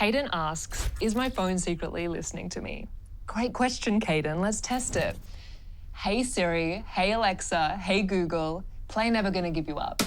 Caden asks, is my phone secretly listening to me? Great question, Caden. Let's test it. Hey Siri, hey Alexa, hey Google, play Never Gonna Give You Up.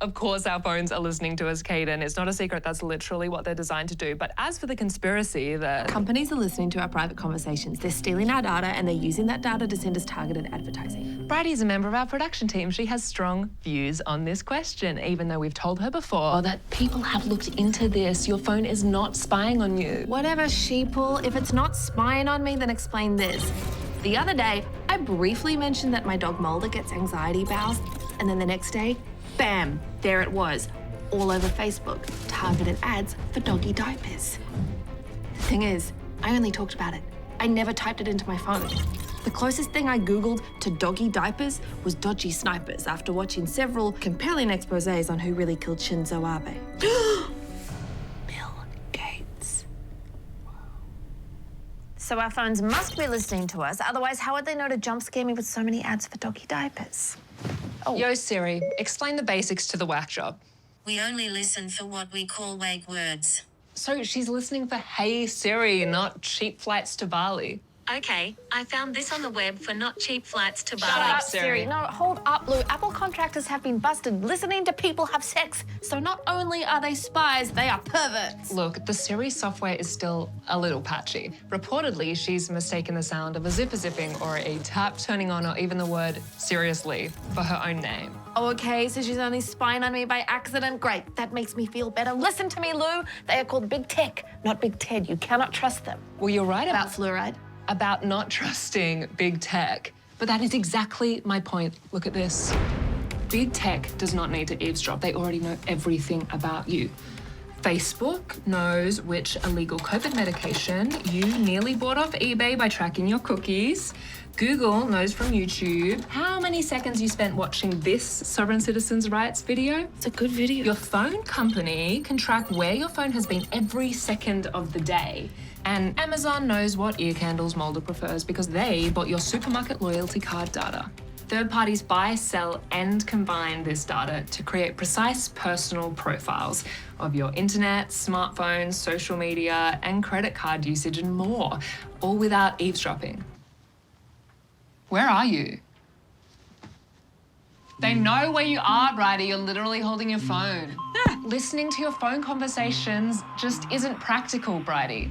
Of course, our phones are listening to us, Caden. It's not a secret. That's literally what they're designed to do. But as for the conspiracy, companies are listening to our private conversations. They're stealing our data and they're using that data to send us targeted advertising. Bridie's a member of our production team. She has strong views on this question, even though we've told her before that people have looked into this. Your phone is not spying on you. Whatever, sheeple. If it's not spying on me, then explain this. The other day, I briefly mentioned that my dog Mulder gets anxiety bowels, and then the next day, bam, there it was, all over Facebook, targeted ads for doggy diapers. The thing is, I only talked about it. I never typed it into my phone. The closest thing I Googled to doggy diapers was dodgy snipers after watching several compelling exposés on who really killed Shinzo Abe. Bill Gates. So our phones must be listening to us, otherwise how would they know to jump scare me with so many ads for doggy diapers? Oh. Yo, Siri, explain the basics to the whack job. We only listen for what we call wake words. So she's listening for Hey Siri, not cheap flights to Bali. Okay, I found this on the web for not cheap flights to Bali. Shut up, Siri. No, hold up, Lou. Apple contractors have been busted listening to people have sex. So not only are they spies, they are perverts. Look, the Siri software is still a little patchy. Reportedly, she's mistaken the sound of a zipper zipping or a tap turning on or even the word seriously for her own name. Oh, okay, so she's only spying on me by accident? Great, that makes me feel better. Listen to me, Lou. They are called Big Tech, not Big Ted. You cannot trust them. Well, you're right About fluoride? About not trusting big tech. But that is exactly my point. Look at this. Big tech does not need to eavesdrop. They already know everything about you. Facebook knows which illegal COVID medication you nearly bought off eBay by tracking your cookies. Google knows from YouTube how many seconds you spent watching this Sovereign Citizens' Rights video. It's a good video. Your phone company can track where your phone has been every second of the day. And Amazon knows what ear candles Mulder prefers because they bought your supermarket loyalty card data. Third parties buy, sell, and combine this data to create precise personal profiles of your internet, smartphone, social media, and credit card usage and more, all without eavesdropping. Where are you? They know where you are, Bridie. You're literally holding your phone. Listening to your phone conversations just isn't practical, Bridie.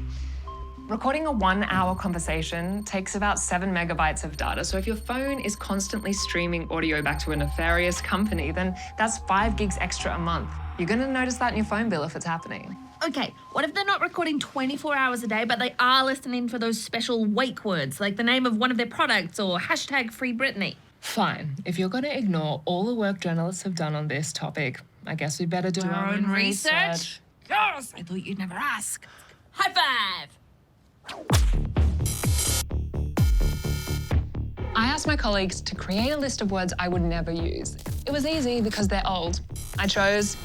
Recording a 1-hour conversation takes about 7 megabytes of data. So if your phone is constantly streaming audio back to a nefarious company, then that's 5 gigs extra a month. You're gonna notice that in your phone bill if it's happening. Okay, what if they're not recording 24 hours a day, but they are listening for those special wake words, like the name of one of their products or hashtag Free Britney? Fine. If you're gonna ignore all the work journalists have done on this topic, I guess we'd better do our own research. Yes, I thought you'd never ask. High five! I asked my colleagues to create a list of words I would never use. It was easy because they're old. I chose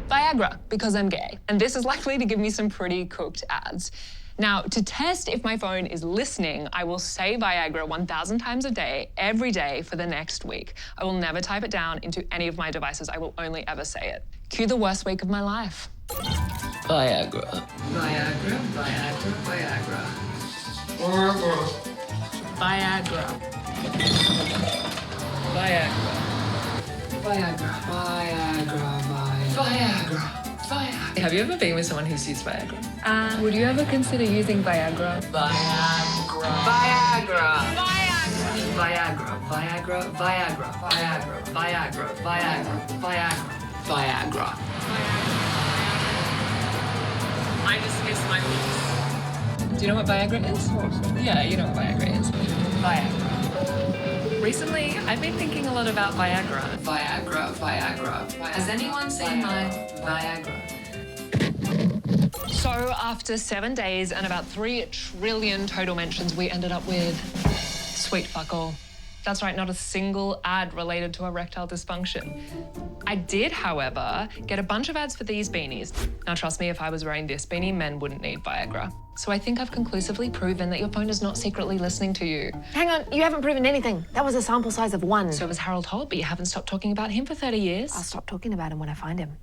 Viagra because I'm gay, and this is likely to give me some pretty cooked ads. Now, to test if my phone is listening, I will say Viagra 1,000 times a day, every day for the next week. I will never type it down into any of my devices. I will only ever say it. Cue the worst week of my life. Viagra. Viagra, Viagra, Viagra. Viagra. Viagra. Viagra. Viagra. Viagra. Viagra. Viagra. Have you ever been with someone who's used Viagra? Would you ever consider using Viagra? Viagra. Viagra. Viagra. Viagra. Viagra. Viagra. Viagra. Viagra. Viagra. Viagra. I just missed my piece. Do you know what Viagra is? Yeah, you know what Viagra is. Viagra. Recently, I've been thinking a lot about Viagra. Viagra, Viagra. Has anyone seen my Viagra? So after 7 days and about 3 trillion total mentions, we ended up with sweet fuck all. That's right, not a single ad related to erectile dysfunction. I did, however, get a bunch of ads for these beanies. Now, trust me, if I was wearing this beanie, men wouldn't need Viagra. So I think I've conclusively proven that your phone is not secretly listening to you. Hang on, you haven't proven anything. That was a sample size of 1. So was Harold Holt, but you haven't stopped talking about him for 30 years. I'll stop talking about him when I find him.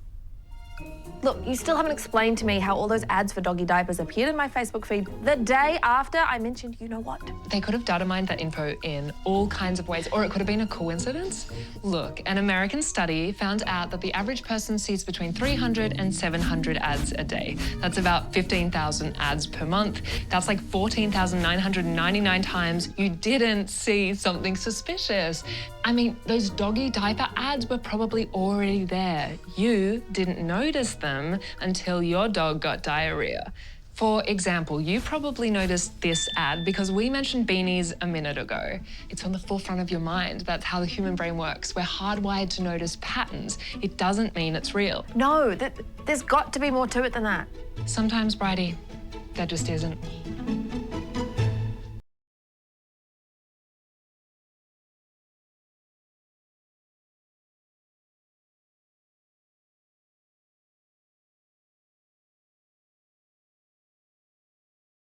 Look, you still haven't explained to me how all those ads for doggy diapers appeared in my Facebook feed the day after I mentioned you know what. They could have data mined that info in all kinds of ways, or it could have been a coincidence. Look, an American study found out that the average person sees between 300 and 700 ads a day. That's about 15,000 ads per month. That's like 14,999 times you didn't see something suspicious. I mean, those doggy diaper ads were probably already there. You didn't notice them until your dog got diarrhea. For example, you probably noticed this ad because we mentioned beanies a minute ago. It's on the forefront of your mind. That's how the human brain works. We're hardwired to notice patterns. It doesn't mean it's real. No, there's got to be more to it than that. Sometimes, Bridie, there just isn't.